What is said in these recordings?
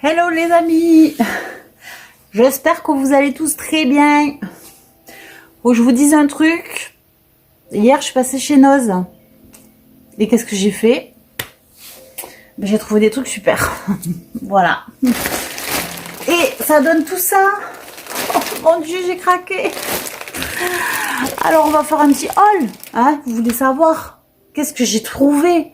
Hello les amis, j'espère que vous allez tous très bien. Faut que je vous dise un truc. Hier je suis passée chez Noz. Et qu'est-ce que j'ai fait? J'ai trouvé des trucs super. Voilà. Et ça donne tout ça. Oh mon dieu, j'ai craqué. Alors on va faire un petit haul. Hein, vous voulez savoir qu'est-ce que j'ai trouvé?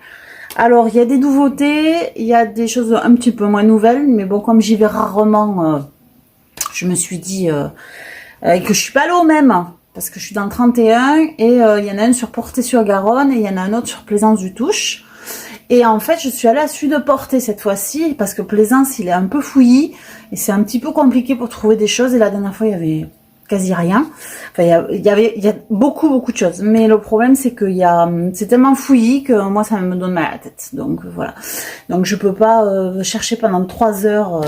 Alors, il y a des nouveautés, il y a des choses un petit peu moins nouvelles, mais bon, comme j'y vais rarement, je me suis dit que je suis pas allée au même, parce que je suis dans le 31, et il y en a un sur Portet-sur-Garonne, et il y en a un autre sur Plaisance-du-Touche. Et en fait, je suis allée à celui de Portet cette fois-ci, parce que Plaisance, il est un peu fouillis, et c'est un petit peu compliqué pour trouver des choses, et la dernière fois, il y avait quasi rien. Enfin, il y a beaucoup de choses. Mais le problème, c'est que c'est tellement fouillis que moi, ça me donne mal à la tête. Donc, voilà. Donc, je peux pas chercher pendant 3 heures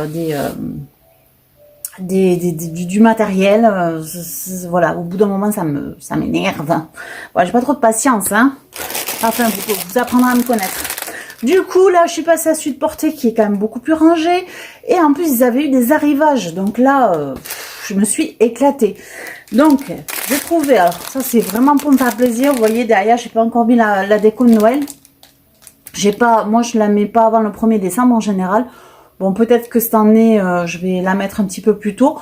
du matériel. Voilà. Au bout d'un moment, ça m'énerve. Voilà, j'ai pas trop de patience, hein. Enfin, vous apprendrez à me connaître. Du coup, là, je suis passée à Sud Portet, qui est quand même beaucoup plus rangé. Et en plus, ils avaient eu des arrivages. Donc là, je me suis éclatée. Donc, j'ai trouvé, alors ça, c'est vraiment pour me faire plaisir. Vous voyez, derrière, j'ai pas encore mis la déco de Noël. Moi, je la mets pas avant le 1er décembre en général. Bon, peut-être que cette année, je vais la mettre un petit peu plus tôt.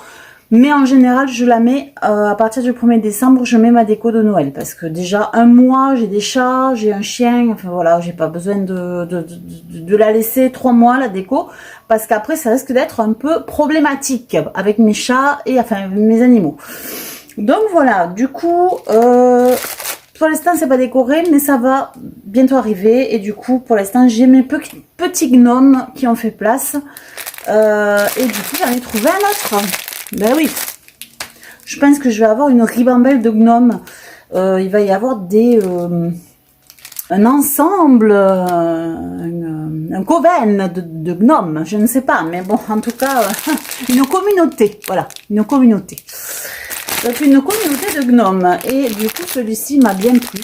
Mais en général, je la mets à partir du 1er décembre, je mets ma déco de Noël. Parce que déjà, un mois, j'ai des chats, j'ai un chien. Enfin voilà, j'ai pas besoin de la laisser 3 mois, la déco. Parce qu'après, ça risque d'être un peu problématique avec mes chats et enfin mes animaux. Donc voilà, du coup, pour l'instant, c'est pas décoré, mais ça va bientôt arriver. Et du coup, pour l'instant, j'ai mes petits gnomes qui ont fait place. Et du coup, j'en ai trouvé un autre. Ben oui, je pense que je vais avoir une ribambelle de gnomes. Il va y avoir un ensemble, un coven de gnomes, je ne sais pas, mais bon, en tout cas, une communauté, voilà, une communauté. Donc une communauté de gnomes, et du coup, celui-ci m'a bien plu.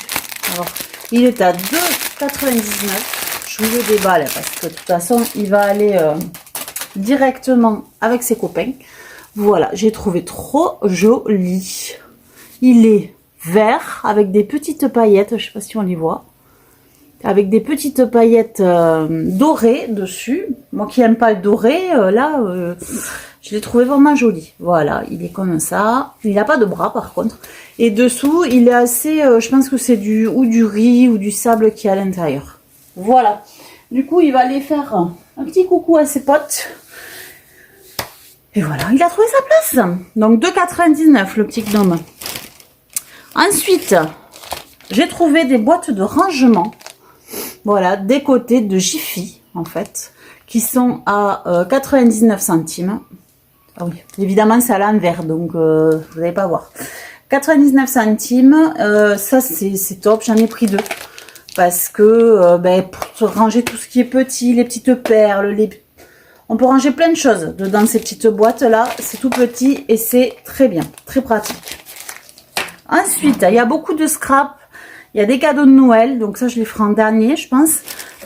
Alors, il est à 2,99 €, je vous le déballe, parce que de toute façon, il va aller directement avec ses copains. Voilà, j'ai trouvé trop joli. Il est vert avec des petites paillettes, je sais pas si on les voit. Avec des petites paillettes dorées dessus. Moi qui n'aime pas le doré, je l'ai trouvé vraiment joli. Voilà, il est comme ça. Il n'a pas de bras par contre. Et dessous, il est assez, je pense que c'est du riz ou du sable qui est à l'intérieur. Voilà. Du coup, il va aller faire un petit coucou à ses potes. Et voilà, il a trouvé sa place. Donc 2,99 € le petit gnome. Ensuite, j'ai trouvé des boîtes de rangement. Voilà, des côtés de Jiffy, en fait, qui sont à 99 centimes. Ah oui, évidemment, c'est à l'envers, donc vous n'allez pas voir. 99 centimes, ça c'est top, j'en ai pris 2. Parce que pour ranger tout ce qui est petit, les petites perles, on peut ranger plein de choses dans ces petites boîtes là, c'est tout petit et c'est très bien, très pratique. Ensuite, il y a beaucoup de scrap, il y a des cadeaux de Noël, donc ça je les ferai en dernier je pense,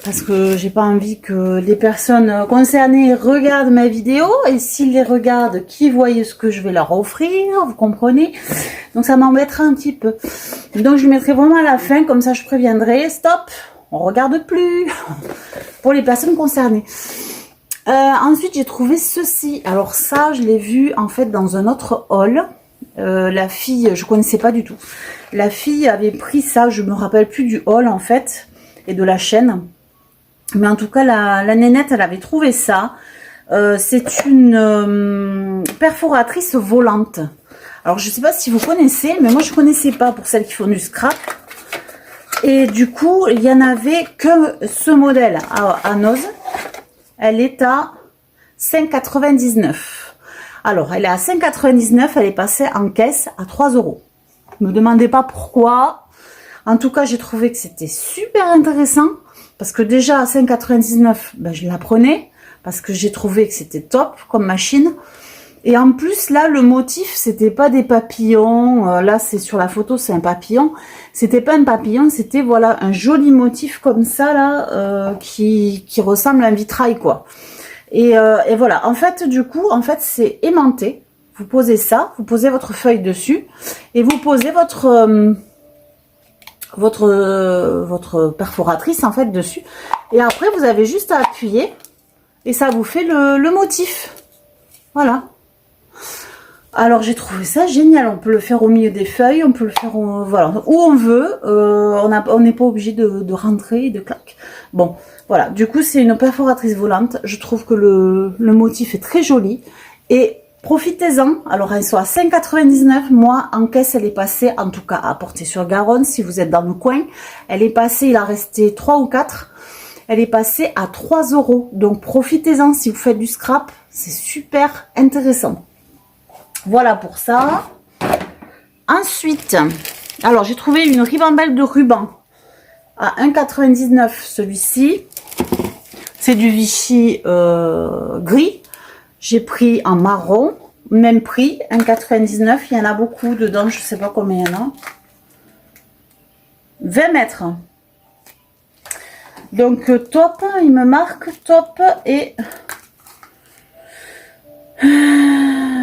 parce que j'ai pas envie que les personnes concernées regardent ma vidéo, et s'ils les regardent, qu'ils voient ce que je vais leur offrir, vous comprenez, donc ça m'embêtera un petit peu. Donc je les mettrai vraiment à la fin, comme ça je préviendrai, stop, on regarde plus, pour les personnes concernées. Ensuite, j'ai trouvé ceci. Alors ça, je l'ai vu en fait dans un autre haul. La fille, je connaissais pas du tout. La fille avait pris ça, je me rappelle plus du haul en fait, et de la chaîne. Mais en tout cas, la nénette, elle avait trouvé ça. C'est une perforatrice volante. Alors, je sais pas si vous connaissez, mais moi, je connaissais pas pour celles qui font du scrap. Et du coup, il y en avait que ce modèle à Noz. Elle est à 5,99 €. Alors, elle est à 5,99 €, elle est passée en caisse à 3 €. Ne me demandez pas pourquoi. En tout cas, j'ai trouvé que c'était super intéressant. Parce que déjà, à 5,99 €, je la prenais. Parce que j'ai trouvé que c'était top comme machine. Et en plus, là, le motif, c'était pas des papillons. Là, c'est sur la photo, c'est un papillon. C'était pas un papillon, c'était, voilà, un joli motif comme ça, là, qui ressemble à un vitrail, quoi. Et voilà, en fait, du coup, en fait, c'est aimanté. Vous posez ça, vous posez votre feuille dessus et vous posez votre perforatrice en fait dessus. Et après, vous avez juste à appuyer et ça vous fait le motif. Voilà. Alors, j'ai trouvé ça génial. On peut le faire au milieu des feuilles, on peut le faire voilà, où on veut. On n'est pas obligé de rentrer et de clac. Bon, voilà. Du coup, c'est une perforatrice volante. Je trouve que le motif est très joli. Et profitez-en. Alors, elles sont à 5,99 €. Moi, en caisse, elle est passée, en tout cas à Portée-sur-Garonne, si vous êtes dans le coin. Elle est passée, il en restait 3 ou 4. Elle est passée à 3 €. Donc, profitez-en si vous faites du scrap. C'est super intéressant. Voilà pour ça. Ensuite, alors j'ai trouvé une ribambelle de ruban à 1,99 € celui-ci. C'est du Vichy gris. J'ai pris en marron, même prix, 1,99 €. Il y en a beaucoup dedans, je ne sais pas combien il y en a. 20 mètres. Donc top, il me marque top et...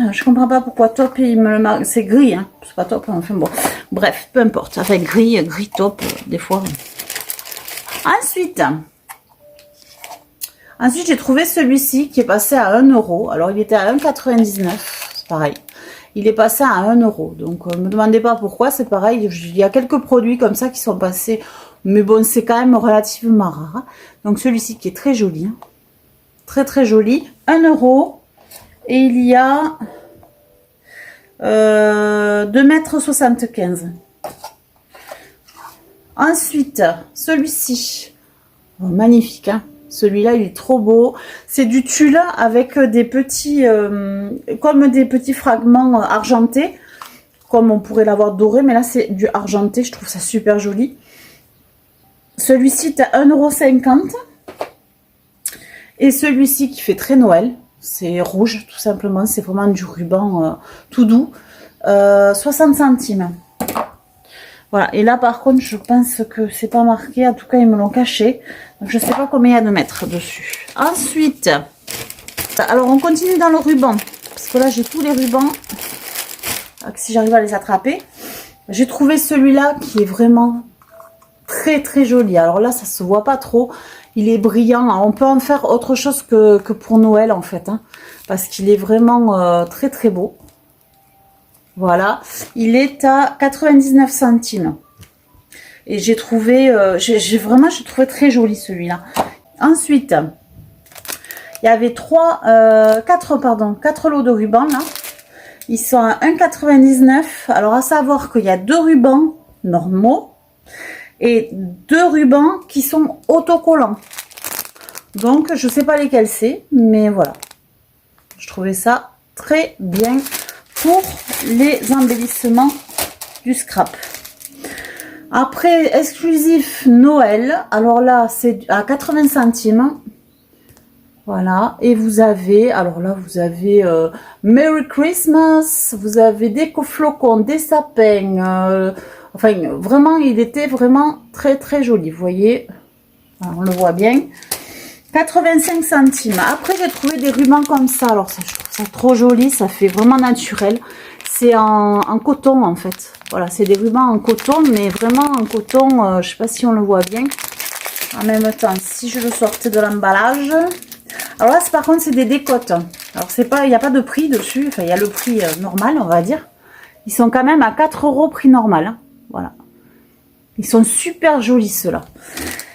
Je comprends pas pourquoi top il me le marque. C'est gris, hein. C'est pas top, enfin bon. Bref, peu importe. Enfin, gris top, des fois. Ensuite, j'ai trouvé celui-ci qui est passé à 1 €. Alors, il était à 1,99 €. C'est pareil. Il est passé à 1 €. Donc, me demandez pas pourquoi. C'est pareil. Il y a quelques produits comme ça qui sont passés. Mais bon, c'est quand même relativement rare. Donc, celui-ci qui est très joli. Hein. Très, très joli. 1 €. Et il y a 2,75 m. Ensuite, celui-ci. Oh, magnifique, hein. Celui-là, il est trop beau. C'est du tulle avec des petits, comme des petits fragments argentés. Comme on pourrait l'avoir doré, mais là, c'est du argenté. Je trouve ça super joli. Celui-ci est à 1,50 €. Et celui-ci qui fait très Noël. C'est rouge, tout simplement. C'est vraiment du ruban tout doux. 60 centimes. Voilà. Et là, par contre, je pense que c'est pas marqué. En tout cas, ils me l'ont caché. Donc, je sais pas combien il y a de mètres dessus. Ensuite, alors, on continue dans le ruban. Parce que là, j'ai tous les rubans. Si j'arrive à les attraper. J'ai trouvé celui-là qui est vraiment très, très joli. Alors là, ça se voit pas trop. Il est brillant. On peut en faire autre chose que pour Noël, en fait. Hein, parce qu'il est vraiment très, très beau. Voilà. Il est à 99 centimes. Et j'ai trouvé... j'ai trouvé très joli, celui-là. Ensuite, il y avait 4 lots de rubans, là. Ils sont à 1,99 €. Alors, à savoir qu'il y a 2 rubans normaux. Et 2 rubans qui sont autocollants. Donc, je ne sais pas lesquels c'est, mais voilà. Je trouvais ça très bien pour les embellissements du scrap. Après, exclusif Noël. Alors là, c'est à 80 centimes. Voilà. Et vous avez, alors là, vous avez Merry Christmas. Vous avez des flocons, des sapins. Enfin, vraiment, il était vraiment très, très joli. Vous voyez, on le voit bien. 85 centimes. Après, j'ai trouvé des rubans comme ça. Alors, ça, je trouve ça trop joli. Ça fait vraiment naturel. C'est en coton, en fait. Voilà, c'est des rubans en coton, mais vraiment en coton. Je sais pas si on le voit bien. En même temps, si je le sortais de l'emballage. Alors là, par contre, c'est des décotes. Alors, c'est pas, il n'y a pas de prix dessus. Enfin, il y a le prix normal, on va dire. Ils sont quand même à 4 € prix normal. Hein. Voilà. Ils sont super jolis, ceux-là.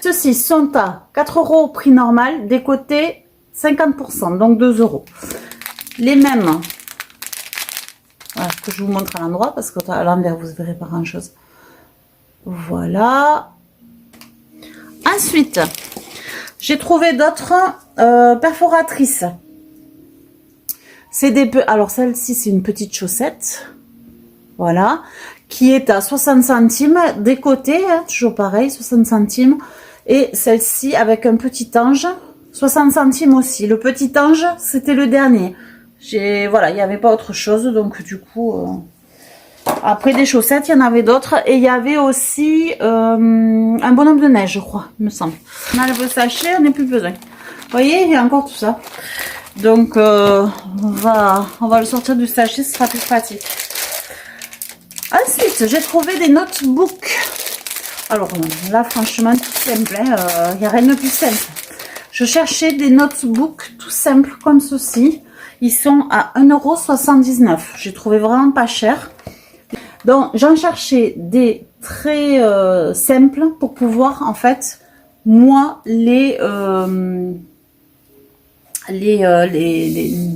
Ceux-ci sont à 4 € prix normal, décoté 50%, donc 2 €. Les mêmes, voilà, que je vous montre à l'endroit, parce qu'à l'envers, vous ne verrez pas grand-chose. Voilà. Ensuite, j'ai trouvé d'autres perforatrices. C'est alors, celle-ci, c'est une petite chaussette. Voilà. Qui est à 60 centimes, décoté, hein, toujours pareil, 60 centimes. Et celle-ci avec un petit ange, 60 centimes aussi. Le petit ange, c'était le dernier. Voilà, il n'y avait pas autre chose, donc du coup... Après des chaussettes, il y en avait d'autres. Et il y avait aussi un bonhomme de neige, je crois, il me semble. On enlève le sachet, on n'a plus besoin. voyez, il y a encore tout ça. Donc, on va le sortir du sachet, ce sera plus pratique. Ensuite, j'ai trouvé des notebooks. Alors là, franchement, tout simple. Il n'y a rien de plus simple. Je cherchais des notebooks tout simples comme ceci. Ils sont à 1,79 €. J'ai trouvé vraiment pas cher. Donc, j'en cherchais des très simples pour pouvoir, en fait, moi, les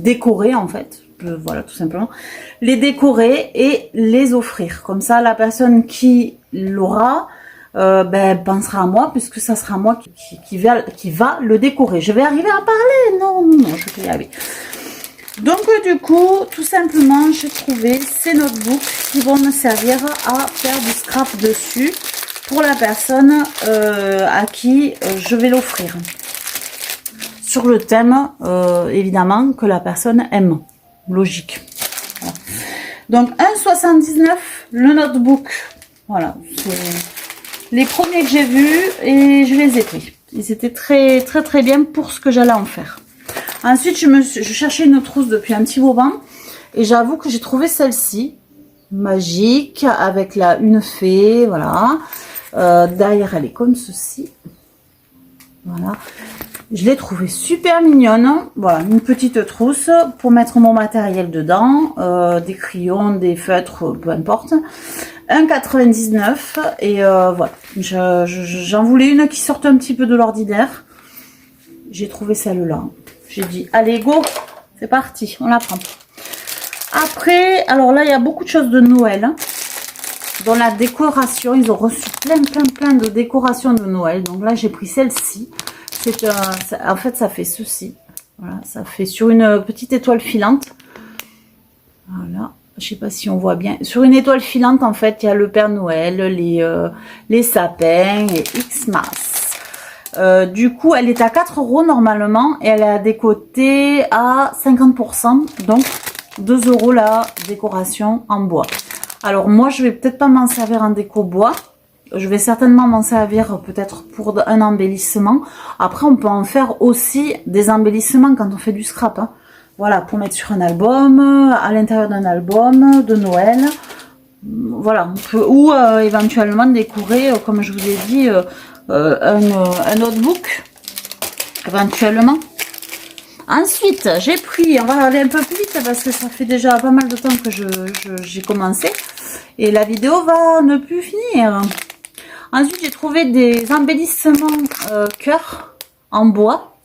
décorer, en fait. Voilà, tout simplement. Les décorer et les offrir. Comme ça, la personne qui l'aura, pensera à moi, puisque ça sera moi qui va le décorer. Je vais arriver à parler. Non, je vais y arriver. Donc du coup, tout simplement, j'ai trouvé ces notebooks qui vont me servir à faire du scrap dessus pour la personne à qui je vais l'offrir. Sur le thème, évidemment, que la personne aime. Logique. Voilà. Donc 1,79 € le notebook. Voilà, c'est les premiers que j'ai vus et je les ai pris. Ils étaient très très très bien pour ce que j'allais en faire. Ensuite, je cherchais une trousse depuis un petit moment et j'avoue que j'ai trouvé celle-ci magique avec une fée, voilà. Derrière, elle est comme ceci. Voilà. Je l'ai trouvée super mignonne. Voilà, une petite trousse pour mettre mon matériel dedans, des crayons, des feutres, peu importe. 1,99 € et voilà. J'en voulais une qui sorte un petit peu de l'ordinaire. J'ai trouvé celle-là. J'ai dit, allez, go, c'est parti, on la prend. Après, alors là, il y a beaucoup de choses de Noël. Dans la décoration, ils ont reçu plein de décorations de Noël. Donc là, j'ai pris celle-ci. En fait, ça fait ceci. Voilà, ça fait sur une petite étoile filante. Voilà, je sais pas si on voit bien. Sur une étoile filante, en fait, il y a le Père Noël, les sapins et Xmas. Du coup, elle est à 4 € normalement et elle est décotée à 50%. Donc, 2 € la décoration en bois. Alors, moi, je vais peut-être pas m'en servir en déco bois. Je vais certainement m'en servir peut-être pour un embellissement. Après, on peut en faire aussi des embellissements quand on fait du scrap. Hein. Voilà, pour mettre sur un album, à l'intérieur d'un album de Noël. Voilà, on peut, ou éventuellement décorer, comme je vous ai dit, un notebook, éventuellement. Ensuite, j'ai pris, on va aller un peu plus vite parce que ça fait déjà pas mal de temps que j'ai commencé. Et la vidéo va ne plus finir. Ensuite, j'ai trouvé des embellissements cœur en bois,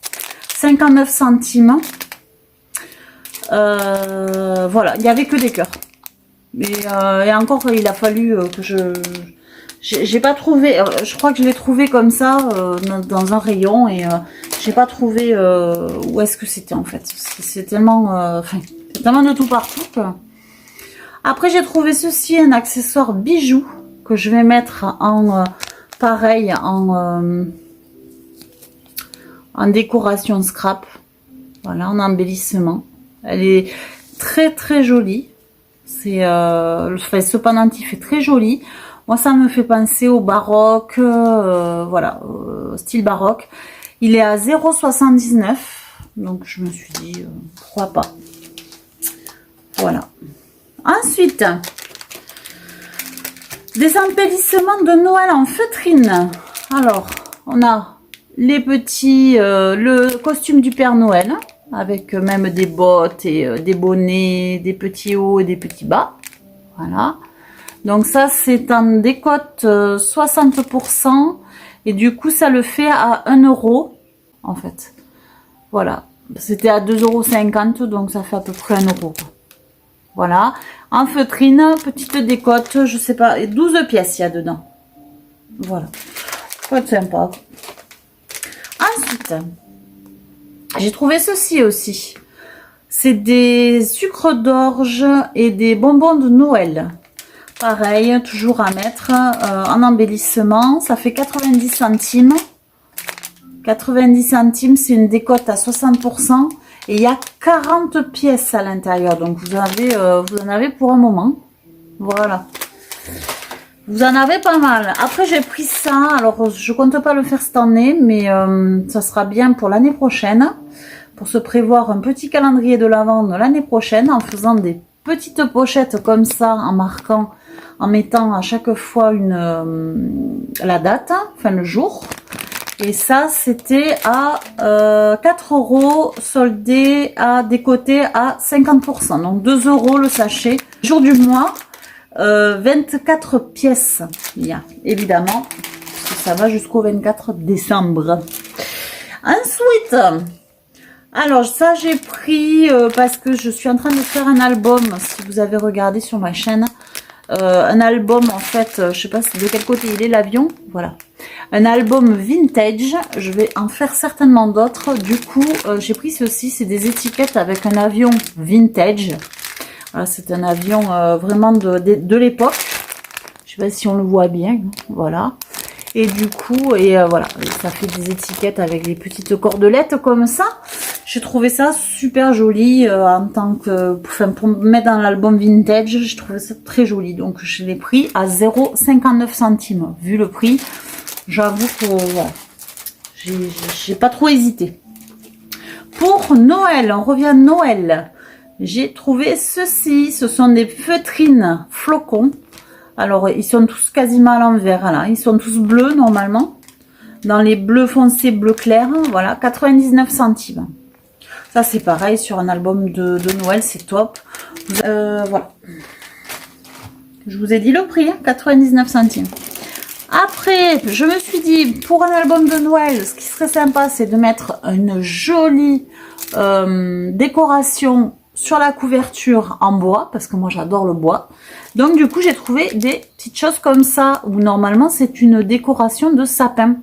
59 centimes. Voilà, il n'y avait que des cœurs. Et encore, il a fallu que j'ai pas trouvé, je crois que je l'ai trouvé comme ça dans un rayon et j'ai pas trouvé où est-ce que c'était en fait. C'est tellement, tellement de tout partout que... Après, j'ai trouvé ceci, un accessoire bijou que je vais mettre en pareil en décoration scrap. Voilà, en embellissement. Elle est très très jolie. C'est ce pendentif est très joli. Moi, ça me fait penser au baroque, voilà, style baroque. Il est à 0,79 €. Donc, je me suis dit, pourquoi pas. Voilà. Ensuite, des embellissements de Noël en feutrine. Alors, on a les petits, le costume du Père Noël, avec même des bottes et des bonnets, des petits hauts et des petits bas. Voilà. Donc ça, c'est en décote 60%. Et du coup, ça le fait à 1 €, en fait. Voilà. C'était à 2,50 €, donc ça fait à peu près 1 €. Voilà. En feutrine, petite décote, je sais pas, 12 pièces il y a dedans. Voilà. Faut être sympa. Ensuite, j'ai trouvé ceci aussi. C'est des sucres d'orge et des bonbons de Noël. Pareil, toujours à mettre en embellissement. Ça fait 90 centimes. 90 centimes, c'est une décote à 60%. Et il y a 40 pièces à l'intérieur. Donc, vous en avez pour un moment. Voilà. Vous en avez pas mal. Après, j'ai pris ça. Alors, je compte pas le faire cette année, mais ça sera bien pour l'année prochaine. Pour se prévoir un petit calendrier de l'Avent l'année prochaine en faisant des petites pochettes comme ça, en marquant, en mettant à chaque fois la date, enfin le jour. Et ça, c'était à 4 €, soldé à décoté à 50%. Donc 2 € le sachet. Jour du mois, 24 pièces. Il y a, évidemment, parce que ça va jusqu'au 24 décembre. Ensuite, alors ça j'ai pris parce que je suis en train de faire un album, si vous avez regardé sur ma chaîne. Un album en fait, je sais pas de quel côté il est l'avion, voilà. Un album vintage, je vais en faire certainement d'autres. Du coup, j'ai pris ceci, c'est des étiquettes avec un avion vintage. Voilà, c'est un avion vraiment de l'époque. Je sais pas si on le voit bien, voilà. Et du coup, voilà, ça fait des étiquettes avec des petites cordelettes comme ça. J'ai trouvé ça super joli en tant que, enfin, pour me mettre dans l'album vintage, j'ai trouvé ça très joli. Donc, je l'ai pris à 0,59 centimes. Vu le prix, j'avoue que voilà, j'ai pas trop hésité. Pour Noël, on revient à Noël. J'ai trouvé ceci. Ce sont des feutrines flocons. Alors, ils sont tous quasiment à l'envers, là. Ils sont tous bleus, normalement. Dans les bleus foncés, bleu clair. Voilà, 99 centimes. Ça, c'est pareil, sur un album de Noël, c'est top. Voilà. Je vous ai dit le prix, hein, 99 centimes. Après, je me suis dit, pour un album de Noël, ce qui serait sympa, c'est de mettre une jolie décoration sur la couverture en bois, parce que moi j'adore le bois. Donc du coup j'ai trouvé des petites choses comme ça, où normalement c'est une décoration de sapin.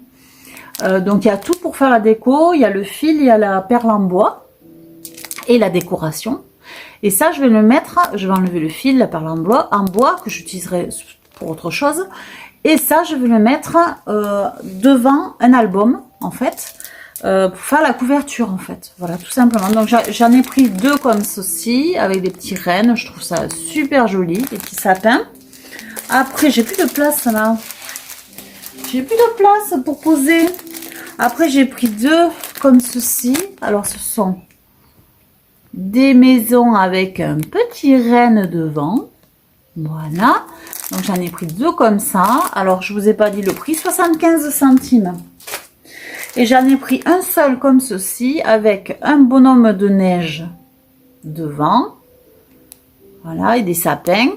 Donc il y a tout pour faire la déco, il y a le fil, il y a la perle en bois et la décoration. Et ça je vais le mettre, je vais enlever le fil, la perle en bois que j'utiliserai pour autre chose. Et ça je vais le mettre devant un album en fait. Pour faire la couverture en fait, voilà, tout simplement. Donc j'en ai pris 2 comme ceci avec des petits rennes, je trouve ça super joli, des petits sapins. Après j'ai plus de place là, j'ai plus de place pour poser. Après j'ai pris 2 comme ceci. Alors ce sont des maisons avec un petit renne devant, voilà. Donc j'en ai pris 2 comme ça. Alors je vous ai pas dit le prix, 75 centimes. Et j'en ai pris un seul comme ceci, avec un bonhomme de neige devant. Voilà, et des sapins.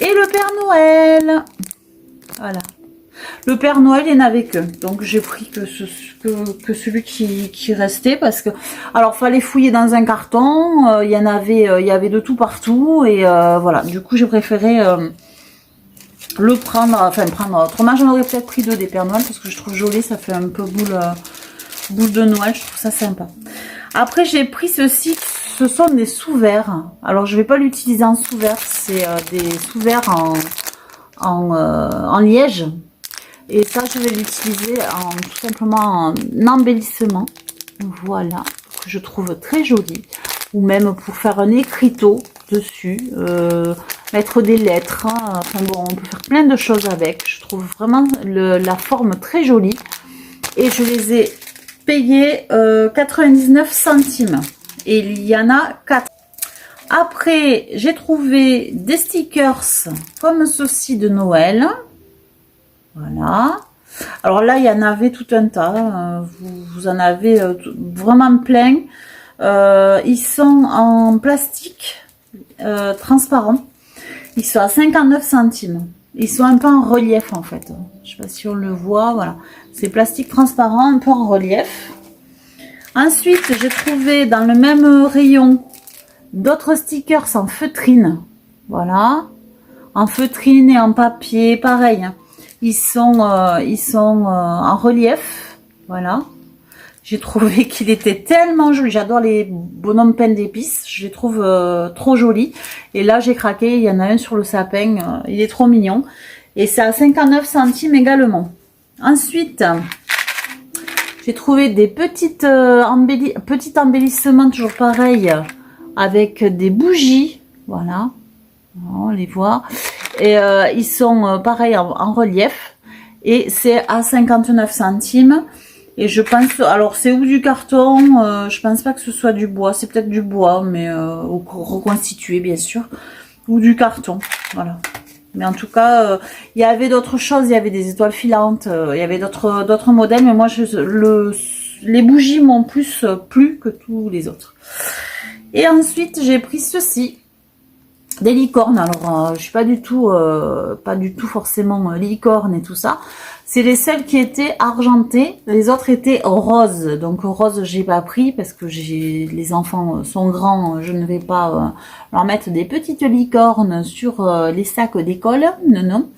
Et le Père Noël. Voilà. Le Père Noël, il n'y en avait que. Donc j'ai pris que celui qui restait. Parce que, alors, fallait fouiller dans un carton. Il y avait de tout partout. Et voilà, du coup, j'ai préféré... le prendre, enfin prendre autrement, j'en aurais peut-être pris 2 des Pères Noël parce que je trouve joli, ça fait un peu boule de Noël, je trouve ça sympa. Après j'ai pris ceci, ce sont des sous-verres. Alors je vais pas l'utiliser en sous-verre, c'est des sous-verres en liège. Et ça je vais l'utiliser tout simplement en embellissement. Voilà, que je trouve très joli. Ou même pour faire un écriteau dessus, mettre des lettres, hein. Enfin bon, on peut faire plein de choses avec. Je trouve vraiment la forme très jolie. Et je les ai payés 99 centimes. Et il y en a 4. Après, j'ai trouvé des stickers comme ceci de Noël. Voilà. Alors là, il y en avait tout un tas. Vous en avez vraiment plein. Ils sont en plastique transparent. Ils sont à 59 centimes. Ils sont un peu en relief en fait. Je sais pas si on le voit. Voilà. C'est plastique transparent, un peu en relief. Ensuite, j'ai trouvé dans le même rayon d'autres stickers en feutrine. Voilà. En feutrine et en papier, pareil. Ils sont en relief. Voilà. J'ai trouvé qu'il était tellement joli. J'adore les bonhommes peints d'épices. Je les trouve trop jolis. Et là, j'ai craqué. Il y en a un sur le sapin. Il est trop mignon. Et c'est à 59 centimes également. Ensuite, j'ai trouvé des petits embellissements, toujours pareil, avec des bougies. Voilà. On les voit. Et ils sont pareil en relief. Et c'est à 59 centimes. Et je pense, alors c'est ou du carton, je pense pas que ce soit du bois, c'est peut-être du bois, mais reconstitué bien sûr, ou du carton, voilà. Mais en tout cas, il y avait d'autres choses, il y avait des étoiles filantes, il y avait d'autres modèles, mais moi les bougies m'ont plus plu que tous les autres. Et ensuite j'ai pris ceci, des licornes. Alors je suis pas du tout forcément licorne et tout ça. C'est les seules qui étaient argentées, les autres étaient roses. Donc rose j'ai pas pris parce que les enfants sont grands, je ne vais pas leur mettre des petites licornes sur les sacs d'école, non.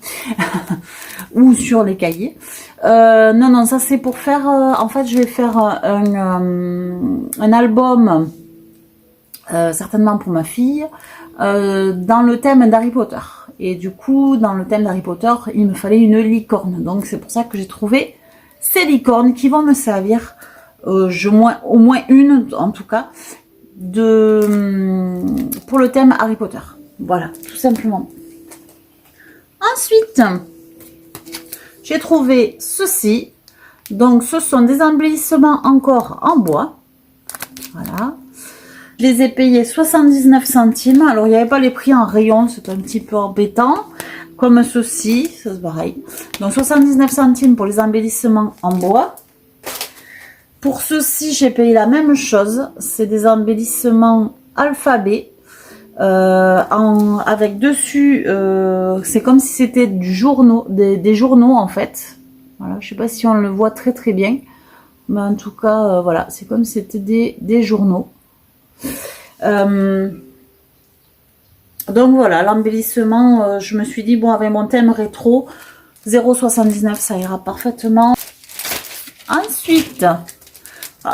Ou sur les cahiers. Non, ça c'est pour faire, en fait je vais faire un album, certainement pour ma fille, dans le thème d'Harry Potter. Et du coup, dans le thème d'Harry Potter, il me fallait une licorne. Donc c'est pour ça que j'ai trouvé ces licornes qui vont me servir, au moins une en tout cas, pour le thème Harry Potter. Voilà, tout simplement. Ensuite, j'ai trouvé ceci. Donc ce sont des embellissements encore en bois. Voilà. Je les ai payés 79 centimes. Alors, il n'y avait pas les prix en rayon. C'est un petit peu embêtant. Comme ceci. C'est pareil. Donc, 79 centimes pour les embellissements en bois. Pour ceci, j'ai payé la même chose. C'est des embellissements alphabet. Avec dessus, c'est comme si c'était des journaux en fait. Voilà. Je sais pas si on le voit très très bien. Mais en tout cas, voilà. C'est comme si c'était des journaux. Donc voilà, l'embellissement, je me suis dit bon, avec mon thème rétro 0,79 ça ira parfaitement. Ensuite,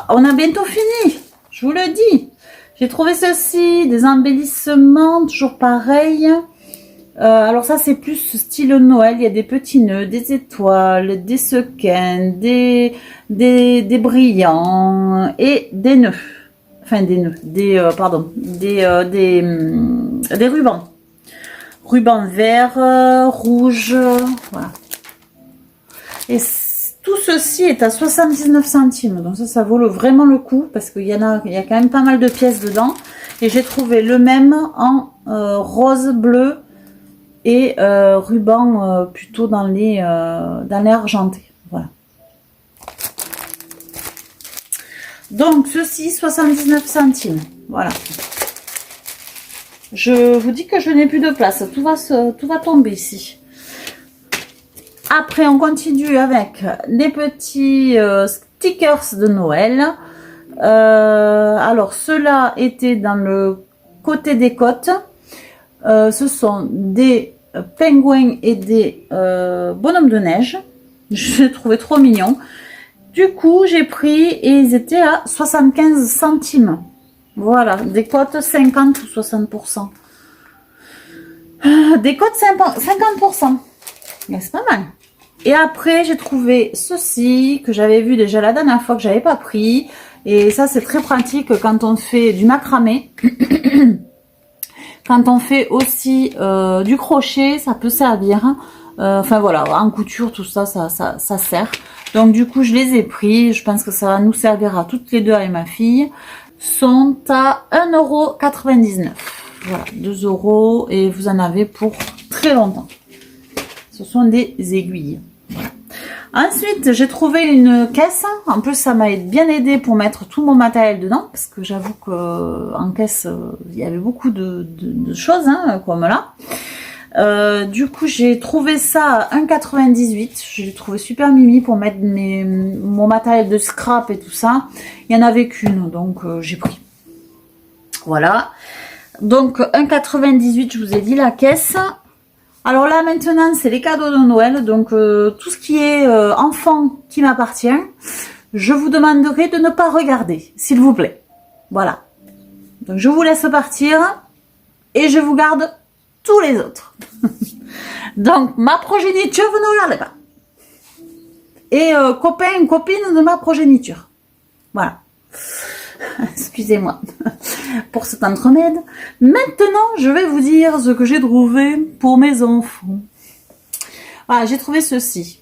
on a bientôt fini, je vous le dis. J'ai trouvé ceci, des embellissements toujours pareil. Alors ça c'est plus style Noël, il y a des petits nœuds, des étoiles, des sequins, des brillants et des nœuds. Enfin des nœuds, des rubans. Rubans verts, rouges, voilà. Et tout ceci est à 79 centimes. Donc ça vaut vraiment le coup parce qu'il y a quand même pas mal de pièces dedans. Et j'ai trouvé le même en rose, bleu et ruban plutôt dans les argentés. Voilà. Donc, ceci, 79 centimes. Voilà. Je vous dis que je n'ai plus de place. Tout va tomber ici. Après, on continue avec les petits stickers de Noël. Alors, ceux-là étaient dans le côté des côtes. Ce sont des pingouins et des bonhommes de neige. Je les trouvais trop mignons. Du coup, j'ai pris et ils étaient à 75 centimes. Voilà, des cotes 50 ou 60%. Des cotes 50%. C'est pas mal. Et après, j'ai trouvé ceci que j'avais vu déjà la dernière fois que j'avais pas pris. Et ça, c'est très pratique quand on fait du macramé. Quand on fait aussi du crochet, ça peut servir. Enfin voilà, en couture, tout ça, ça sert. Donc du coup, je les ai pris. Je pense que ça va nous servir à toutes les deux avec ma fille. Sont à 1,99 €. Voilà, 2 € et vous en avez pour très longtemps. Ce sont des aiguilles. Voilà. Ensuite, j'ai trouvé une caisse. En plus, ça m'a bien aidé pour mettre tout mon matériel dedans. Parce que j'avoue qu'en caisse, il y avait beaucoup de choses, hein, comme là. Du coup, j'ai trouvé ça à 1,98 €. Je l'ai trouvé super mimi pour mettre mon matériel de scrap et tout ça. Il n'y en avait qu'une, donc j'ai pris. Voilà. Donc, 1,98 €, je vous ai dit, la caisse. Alors là, maintenant, c'est les cadeaux de Noël. Donc, tout ce qui est enfant qui m'appartient, je vous demanderai de ne pas regarder, s'il vous plaît. Voilà. Donc, je vous laisse partir et je vous garde tous les autres. Donc, ma progéniture, vous ne regardez pas. Et copains, copines de ma progéniture. Voilà. excusez-moi pour cet entremède. Maintenant, je vais vous dire ce que j'ai trouvé pour mes enfants. Voilà, j'ai trouvé ceci.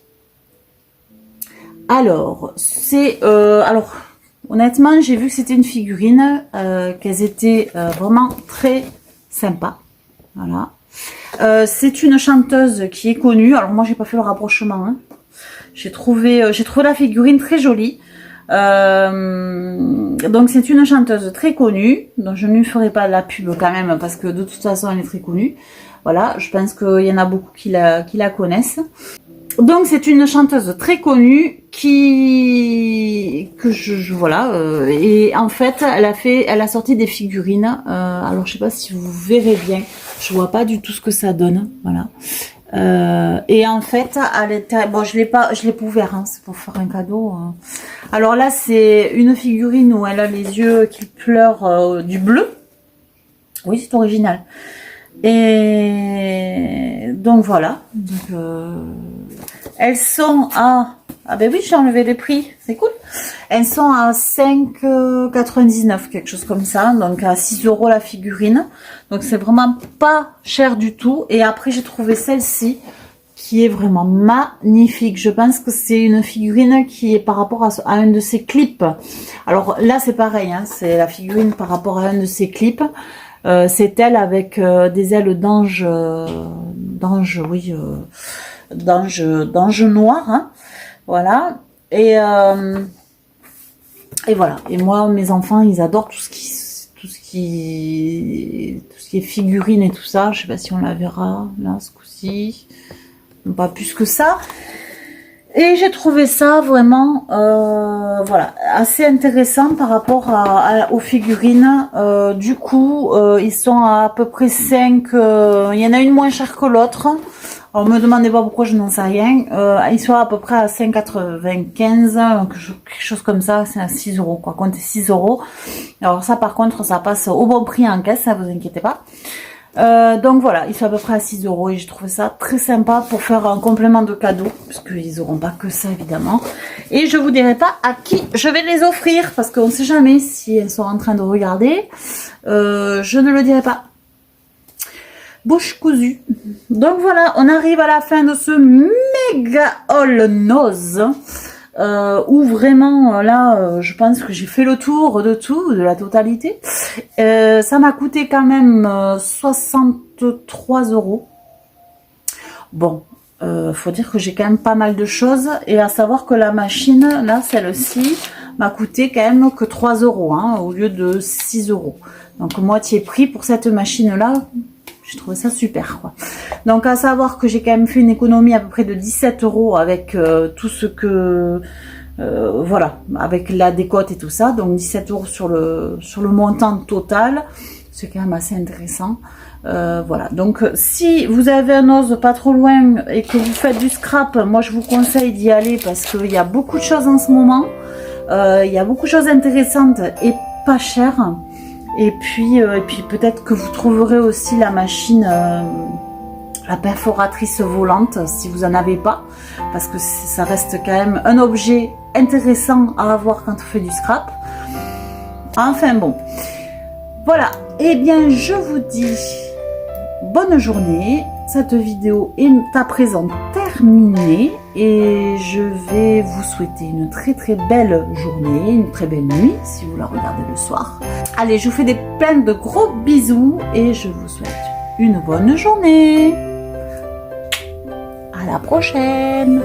Alors, c'est... alors, honnêtement, j'ai vu que c'était une figurine, qu'elles étaient vraiment très sympas. Voilà. C'est une chanteuse qui est connue. Alors, moi, j'ai pas fait le rapprochement. Hein. J'ai trouvé la figurine très jolie. Donc, c'est une chanteuse très connue. Donc, je ne lui ferai pas la pub quand même parce que de toute façon, elle est très connue. Voilà, je pense qu'il y en a beaucoup qui la connaissent. Donc c'est une chanteuse très connue voilà et en fait elle a sorti des figurines. Alors je sais pas si vous verrez bien, je vois pas du tout ce que ça donne. Voilà. Et en fait bon je l'ai pas ouvert, hein, c'est pour faire un cadeau. Alors là c'est une figurine où elle a les yeux qui pleurent du bleu. Oui, c'est original. Et donc voilà. Donc, elles sont à... Ah ben oui, j'ai enlevé les prix, c'est cool. Elles sont à 5,99, quelque chose comme ça. Donc à 6 € la figurine. Donc c'est vraiment pas cher du tout. Et après j'ai trouvé celle-ci qui est vraiment magnifique. Je pense que c'est une figurine qui est par rapport à un de ses clips. Alors là c'est pareil, hein, c'est la figurine par rapport à un de ses clips. C'est elle avec des ailes d'ange, oui, d'ange noir, hein, voilà. Et voilà. Et moi, mes enfants, ils adorent tout ce qui est figurine et tout ça. Je sais pas si on la verra là ce coup-ci, pas plus que ça. Et j'ai trouvé ça vraiment, voilà, assez intéressant par rapport aux figurines. Du coup, ils sont à peu près 5. Il y en a une moins chère que l'autre. Alors, me demandez pas pourquoi, je n'en sais rien. Ils sont à peu près à 5,95, quelque chose comme ça. C'est à 6 €, quoi. Comptez 6 €. Alors ça, par contre, ça passe au bon prix en caisse, ça vous inquiétez pas. Donc voilà, ils sont à peu près à 6 € et j'ai trouvé ça très sympa pour faire un complément de cadeau, parce qu'ils n'auront pas que ça évidemment. Et je vous dirai pas à qui je vais les offrir, parce qu'on ne sait jamais si elles sont en train de regarder. Je ne le dirai pas. Bouche cousue. Donc voilà, on arrive à la fin de ce méga haul nose. Où vraiment là je pense que j'ai fait le tour de tout, de la totalité. Ça m'a coûté quand même 63 €. Bon, faut dire que j'ai quand même pas mal de choses, et à savoir que la machine là, celle-ci m'a coûté quand même que 3 € hein, au lieu de 6 €. Donc moitié prix pour cette machine là. J'ai trouvé ça super, quoi. Donc à savoir que j'ai quand même fait une économie à peu près de 17 € avec tout ce que voilà, avec la décote et tout ça. Donc 17 € sur le montant total, c'est quand même assez intéressant. Voilà, donc si vous avez un ose pas trop loin et que vous faites du scrap, moi je vous conseille d'y aller parce qu'il y a beaucoup de choses en ce moment. Il y a beaucoup de choses intéressantes et pas chères. Et puis peut-être que vous trouverez aussi la machine, la perforatrice volante, si vous en avez pas, parce que ça reste quand même un objet intéressant à avoir quand on fait du scrap. Enfin bon, voilà. Eh bien, je vous dis bonne journée. Cette vidéo est à présent terminée et je vais vous souhaiter une très très belle journée, une très belle nuit si vous la regardez le soir. Allez, je vous fais plein de gros bisous et je vous souhaite une bonne journée. À la prochaine.